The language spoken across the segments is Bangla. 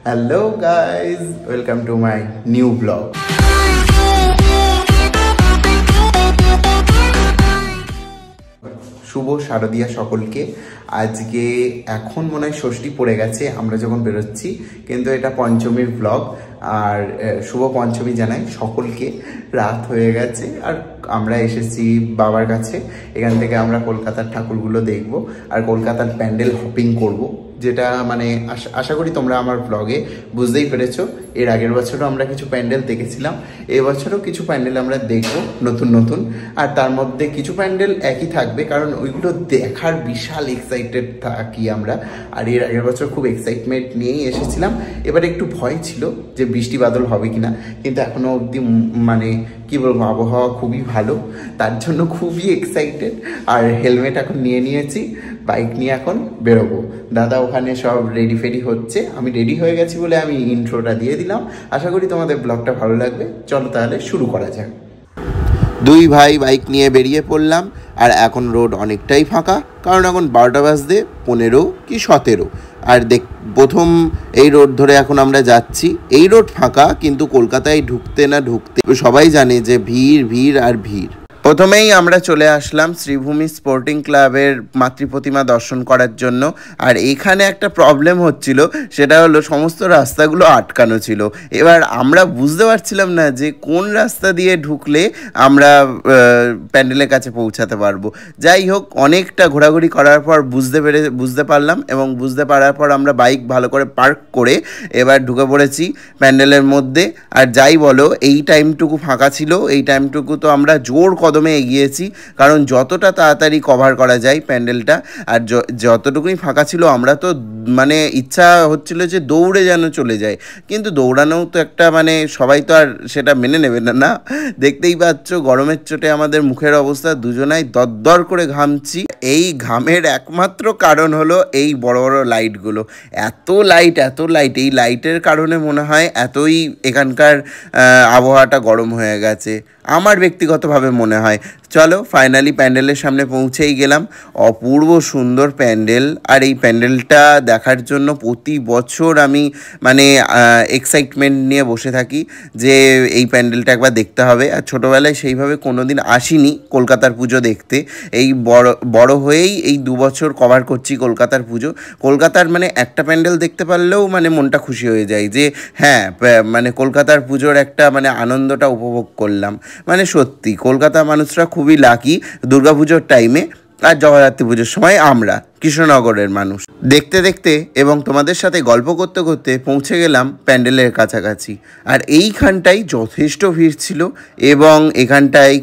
Hello guys, welcome to my new vlog. শুভ শারদীয়া সকলকে। আজকে এখন মনে হয় ষষ্ঠী পড়ে গেছে আমরা যখন বেরোচ্ছি, কিন্তু এটা পঞ্চমীর ব্লগ। আর শুভ পঞ্চমী জানাই সকলকে। রাত হয়ে গেছে আর আমরা এসেছি বাবার কাছে। এখান থেকে আমরা কলকাতার ঠাকুরগুলো দেখব আর কলকাতার প্যান্ডেল হপিং করব, যেটা মানে আশা করি তোমরা আমার ব্লগে বুঝতেই পেরেছো। এর আগের বছরও আমরা কিছু প্যান্ডেল দেখেছিলাম, এবছরও কিছু প্যান্ডেল আমরা দেখবো নতুন নতুন। আর তার মধ্যে কিছু প্যান্ডেল একই থাকবে, কারণ ওইগুলো দেখার বিশাল এক্সাইটেড থাকি আমরা। আর এর আগের বছর খুব এক্সাইটমেন্ট নিয়েই এসেছিলাম। এবারে একটু ভয় ছিল যে বৃষ্টি বাদল হবে কিনা, কিন্তু এখনো অবধি মানে কি বলবো, আবহাওয়া খুবই ভালো, তার জন্য খুবই এক্সাইটেড। আর হেলমেট এখন নিয়ে নিয়েছি, বাইক নিয়ে এখন বেরোবো। দাদা ওখানে সব রেডি ফেডি হচ্ছে, আমি রেডি হয়ে গেছি বলে আমি ইন্ট্রোটা দিয়ে দিলাম। আশা করি তোমাদের ব্লগটা ভালো লাগবে। চলো তাহলে শুরু করা যাক। দুই ভাই বাইক নিয়ে বেরিয়ে পড়লাম। আর এখন রোড অনেকটাই ফাঁকা, কারণ এখন 12টা বাজতে 15 কি 17। আর প্রথম এই রোড ধরে এখন আমরা যাচ্ছি। এই রোড ফাঁকা, কিন্তু কলকাতায় ঢুকতে না ঢুকতে সবাই জানে যে ভিড় ভিড় আর ভিড়। প্রথমেই আমরা চলে আসলাম শ্রীভূমি স্পোর্টিং ক্লাবের মাতৃপ্রতিমা দর্শন করার জন্য। আর এইখানে একটা প্রবলেম হচ্ছিল, সেটা হলো সমস্ত রাস্তাগুলো আটকানো ছিল। এবার আমরা বুঝতে পারছিলাম না যে কোন রাস্তা দিয়ে ঢুকলে আমরা প্যান্ডেলের কাছে পৌঁছাতে পারবো। যাই হোক, অনেকটা ঘোরাঘুরি করার পর বুঝতে পারলাম, এবং বুঝতে পারার পর আমরা বাইক ভালো করে পার্ক করে এবার ঢুকে পড়েছি প্যান্ডেলের মধ্যে। আর যাই বলো, এই টাইমটুকু ফাঁকা ছিল, এই টাইমটুকু তো আমরা জোর কদমে এগিয়েছি, কারণ যতটা তাড়াতাড়ি কভার করা যায় প্যান্ডেলটা। আর যতটুকুই ফাঁকা ছিল আমরা তো মানে ইচ্ছা হচ্ছিল যে দৌড়ে যেন চলে যায়, কিন্তু দৌড়ানোও তো একটা মানে সবাই তো আর সেটা মেনে নেবে না। না, দেখতেই পাচ্ছ গরমের চোটে আমাদের মুখের অবস্থা, দুজনাই দরদর করে ঘামছি। এই ঘামের একমাত্র কারণ হলো এই বড় বড় লাইটগুলো। এত লাইট, এই লাইটের কারণে মনে হয় এতই এখানকার আবহাওয়াটা গরম হয়ে গেছে, আমার ব্যক্তিগতভাবে মনে হয়। চলো ফাইনালি প্যান্ডেলের সামনে পৌঁছেই গেলাম। অপূর্ব সুন্দর প্যান্ডেল। আর এই প্যান্ডেলটা দেখার জন্য প্রতি বছর আমি মানে এক্সাইটমেন্ট নিয়ে বসে থাকি যে এই প্যান্ডেলটা একবার দেখতে হবে। আর ছোটোবেলায় সেইভাবে কোনো দিন আসিনি কলকাতার পুজো দেখতে। এই বড় হয়েই এই 2 বছর কভার করছি কলকাতার পুজো। কলকাতার মানে একটা প্যান্ডেল দেখতে পারলেও মানে মনটা খুশি হয়ে যায় যে হ্যাঁ, মানে কলকাতার পুজোর একটা মানে আনন্দটা উপভোগ করলাম। মানে সত্যি কলকাতার মানুষরা খুবই লাকি দুর্গাপুজোর টাইমে আর জগদ্ধাত্রী পুজোর সময় আমরা কৃষ্ণনগরের মানুষ। দেখতে দেখতে এবং তোমাদের সাথে গল্প করতে করতে পৌঁছে গেলাম প্যান্ডেলের কাছাকাছি। আর এইখানটাই যথেষ্ট ভিড় ছিল, এবং এখানটায়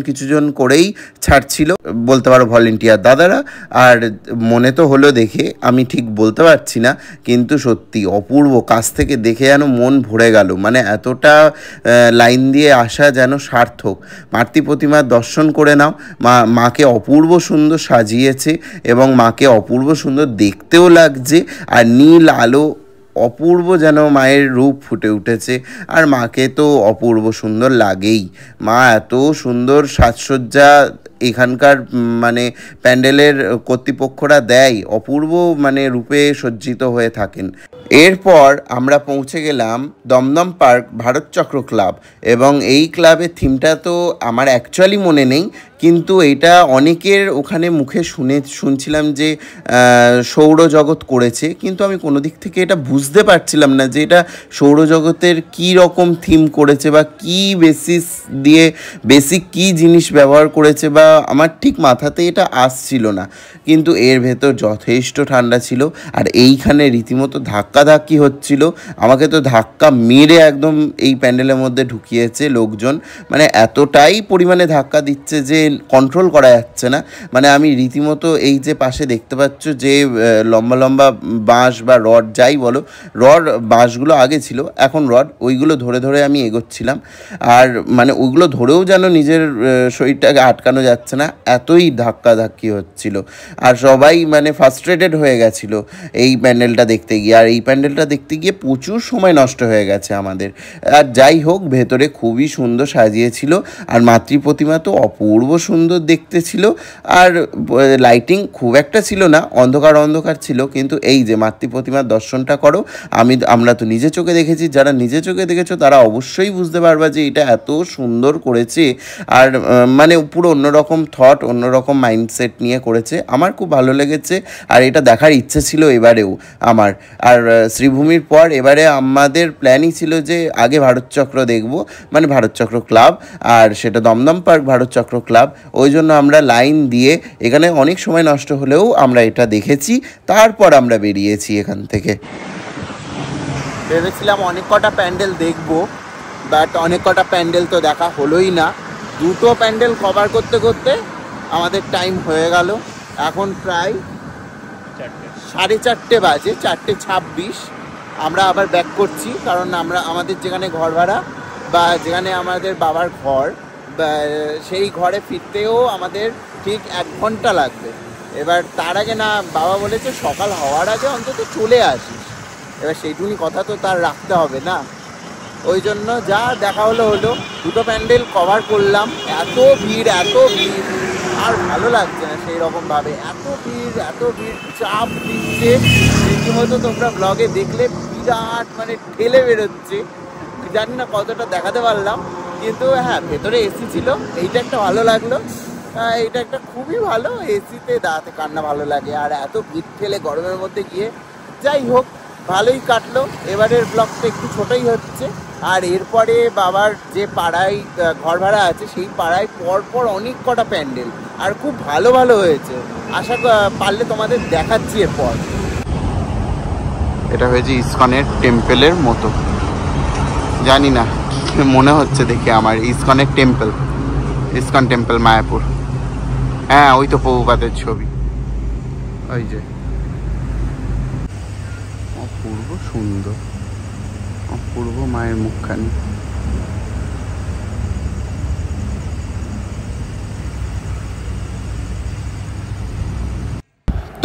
কিছুজন করেই ছাড়ছিল, বলতে পারো ভলেন্টিয়ার দাদারা। আর মনে তো হলো দেখে, আমি ঠিক বলতে পারছি না, কিন্তু সত্যি অপূর্ব, কাছ থেকে দেখে যেন মন ভরে গেল। মানে এতটা লাইন দিয়ে আসা যেন সার্থক। মাতৃপ্রতিমার দর্শন করে নাও। মাকে অপূর্ব সুন্দর সাজিয়েছে, এবং মাকে অপূর্ব সুন্দর দেখতেও লাগছে। আর নীল আলো, অপূর্ব যেন মায়ের রূপ ফুটে উঠেছে। আর মাকে তো অপূর্ব সুন্দর লাগেই। মা এত সুন্দর সাজসজ্জা এখানকার মানে প্যান্ডেলের কর্তৃপক্ষরা দেয়, অপূর্ব মানে রূপে সজ্জিত হয়ে থাকেন। এরপর আমরা পৌঁছে গেলাম দমদম পার্ক ভারতচক্র ক্লাব, এবং এই ক্লাবের থিমটা তো আমার অ্যাকচুয়ালি মনে নেই, কিন্তু এটা অনেকের ওখানে মুখে শুনছিলাম যে সৌরজগৎ করেছে, কিন্তু আমি কোনো দিক থেকে এটা বুঝতে পারছিলাম না যে এটা সৌরজগতের কী রকম থিম করেছে, বা কী বেসিক কী জিনিস ব্যবহার করেছে, বা আমার ঠিক মাথাতে এটা আসছিল না। কিন্তু এর ভেতর যথেষ্ট ঠান্ডা ছিল। আর এইখানে রীতিমতো ধাক্কাধাক্কি হচ্ছিল, আমাকে তো ধাক্কা মেরে একদম এই প্যান্ডেলের মধ্যে ঢুকিয়েছে লোকজন। মানে এতটাই পরিমাণে ধাক্কা দিচ্ছে যে কন্ট্রোল করা যাচ্ছে না। মানে আমি রীতিমতো এই যে পাশে দেখতে পাচ্ছ যে লম্বা লম্বা বাঁশ বা রড যাই বলো, বাঁশগুলো আগে ছিল, এখন রড, ওইগুলো ধরে ধরে আমি এগোচ্ছিলাম। আর মানে ওইগুলো ধরেও যেন নিজের শরীরটাকে আটকানো যাচ্ছে না, এতই ধাক্কাধাক্কি হচ্ছিল। আর সবাই মানে ফ্রাস্ট্রেটেড হয়ে গেছিল এই প্যান্ডেলটা দেখতে গিয়ে। আর এই প্যান্ডেলটা দেখতে গিয়ে প্রচুর সময় নষ্ট হয়ে গেছে আমাদের। আর যাই হোক, ভেতরে খুবই সুন্দর সাজিয়েছিল। আর মাতৃপ্রতিমা তো অপূর্ব সুন্দর দেখতে ছিল। আর লাইটিং খুব একটা ছিল না, অন্ধকার অন্ধকার ছিল, কিন্তু এই যে মাতৃ প্রতিমার দর্শনটা করো। আমরা তো নিজে চোখে দেখেছি, যারা নিজে চোখে দেখেছো তারা অবশ্যই বুঝতে পারবা যে এটা এত সুন্দর করেছে। আর মানে পুরো অন্যরকম থট, অন্যরকম মাইন্ডসেট নিয়ে করেছে, আমার খুব ভালো লেগেছে। আর এটা দেখার ইচ্ছে ছিল এবারেও আমার। আর শ্রীভূমির পর এবারে আমাদের প্ল্যানই ছিল যে আগে ভারতচক্র দেখব, মানে ভারতচক্র ক্লাব, আর সেটা দমদম পার্ক ভারতচক্র ক্লাব। ওই জন্য আমরা লাইন দিয়ে এখানে অনেক সময় নষ্ট হলেও আমরা এটা দেখেছি, তারপর আমরা বেরিয়েছি এখান থেকে। ভেবেছিলাম অনেক কটা প্যান্ডেল দেখব, বাট অনেক কটা প্যান্ডেল তো দেখা হলোই না। দুটো প্যান্ডেল কভার করতে করতে আমাদের টাইম হয়ে গেল। এখন প্রায় 4:30 বাজে, 4:26। আমরা আবার ব্যাক করছি, কারণ আমাদের যেখানে ঘর ভাড়া বা যেখানে আমাদের বাবার ঘর, সেই ঘরে ফিরতেও আমাদের ঠিক 1 ঘন্টা লাগবে। এবার তার আগে না, বাবা বলেছে সকাল হওয়ার আগে অন্তত চলে আসিস। এবার সেইটুকুনি কথা তো তার রাখতে হবে না, ওই জন্য যা দেখা হলো। দুটো প্যান্ডেল কভার করলাম। এত ভিড় আর ভালো লাগছে না সেই রকমভাবে। এত ভিড় চাপ দিচ্ছে রীতিমতো। তোমরা ব্লগে দেখলে বিরাট মানে ঠেলে বেরোচ্ছে। জানি না কতটা দেখাতে পারলাম, কিন্তু হ্যাঁ, ভেতরে এসি ছিল, এইটা একটা ভালো লাগলো। এইটা একটা খুবই ভালো, এসিতে দাঁড়াতে কান্না ভালো লাগে। আর এত ভিড় ঠেলে গরমের মধ্যে গিয়ে, যাই হোক ভালোই কাটলো। এবারের ব্লগটা একটু ছোটোই হচ্ছে। আর এরপরে বাবার যে পাড়ায় ঘর ভাড়া আছে, সেই পাড়ায় পরপর অনেক কটা প্যান্ডেল, আর খুব ভালো হয়েছে। আশা পারলে তোমাদের দেখাচ্ছি এরপর। এটা হয়েছে ইসকনের টেম্পেলের মতো, জানি না মনে হচ্ছে দেখে আমার। ইসকনের টেম্পল, ইসকন টেম্পল মায়াপুর। হ্যাঁ, ওই তো প্রভুপাদের ছবি, ওই যে। অপূর্ব সুন্দর, অপূর্ব মায়ের মুখখানি।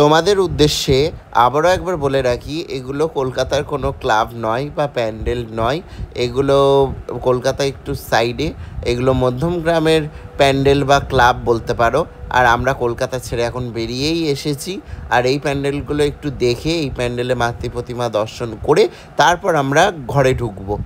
তোমাদের উদ্দেশ্যে আবারও একবার বলে রাখি, এগুলো কলকাতার কোনো ক্লাব নয় বা প্যান্ডেল নয়। এগুলো কলকাতা একটু সাইডে, এগুলো মধ্যমগ্রামের প্যান্ডেল বা ক্লাব বলতে পারো। আর আমরা কলকাতা ছেড়ে এখন বেরিয়েই এসেছি। আর এই প্যান্ডেলগুলো একটু দেখে, এই প্যান্ডেলে মাতৃ প্রতিমা দর্শন করে তারপর আমরা ঘরে ঢুকবো।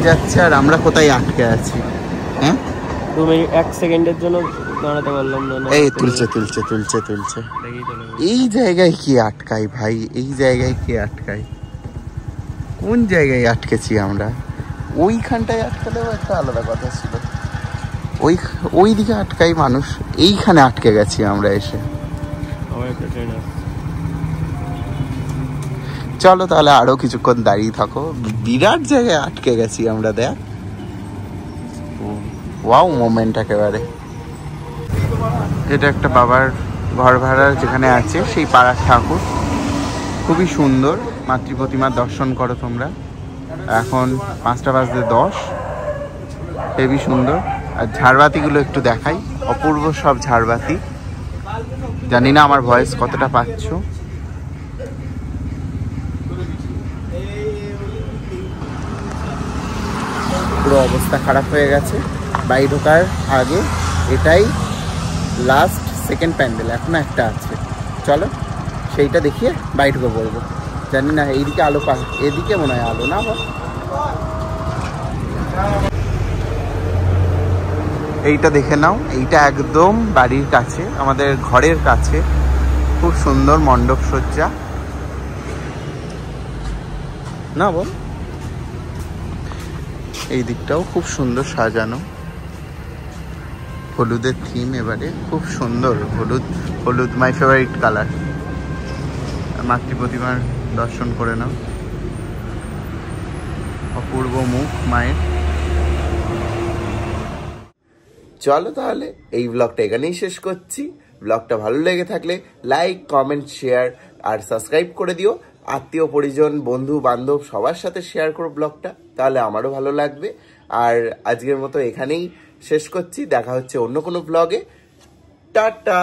যাচ্ছে আর আমরা কোথায় আটকে আছি? হ্যাঁ, তুমি 1 সেকেন্ডের জন্য দাঁড়াতে পারলাম না। এই তুলছে। এই জায়গায় কি আটকাই ভাই? এই জায়গায় কি আটকাই? কোন জায়গায় আটকেছি আমরা? ওইখানটায় আটকালেও একটা আলাদা কথা ছিল। ওই দিকে আটকাই মানুষ, এইখানে আটকে গেছি আমরা এসে। চলো তাহলে আরো কিছুক্ষণ দাঁড়িয়ে থাকো। বিরাট জায়গায় আটকে গেছি আমরা। দেখ, ওয়াও মোমেন্ট একেবারে। এটা একটা বাবার ঘর ভাড়ার যেখানে আছে সেই পাড়ার ঠাকুর, খুবই সুন্দর। মাতৃ প্রতিমার দর্শন করো তোমরা। এখন 5:10, হেবি সুন্দর। আর ঝাড়বাতিগুলো একটু দেখাই, অপূর্ব সব ঝাড়বাতি। জানি না আমার ভয়েস কতটা পাচ্ছ। পুরো অবস্থা খারাপ হয়ে গেছে। বাড়ি ঢোকার আগে এটাই লাস্ট সেকেন্ড প্যান্ডেল, এখনো একটা আছে। চলো সেইটা দেখিয়ে বাড়ি ঢুকে বলবো। জানি না এইদিকে আলো এদিকে মনে হয় আলো না। এইটা দেখে নাও, এইটা একদম বাড়ির কাছে, আমাদের ঘরের কাছে। খুব সুন্দর মণ্ডপ সজ্জা না বল? এই দিকটাও খুব সুন্দর সাজানো, হলুদের থিম এবারে খুব সুন্দর। হলুদ মাই ফেভারিট কালার। মাতৃ প্রতিমার দর্শন করে নাও, অপূর্ব মুখ মায়ের। চলো তাহলে এই ব্লগটা এখানেই শেষ করছি। ব্লগটা ভালো লেগে থাকলে লাইক, কমেন্ট, শেয়ার আর সাবস্ক্রাইব করে দিও। আত্মীয় পরিজন, বন্ধু বান্ধব সবার সাথে শেয়ার করো ব্লগটা, তাহলে আমারও ভালো লাগবে। আর আজকের মতো এখানেই শেষ করছি। দেখা হচ্ছে অন্য কোনো ব্লগে। টাটা।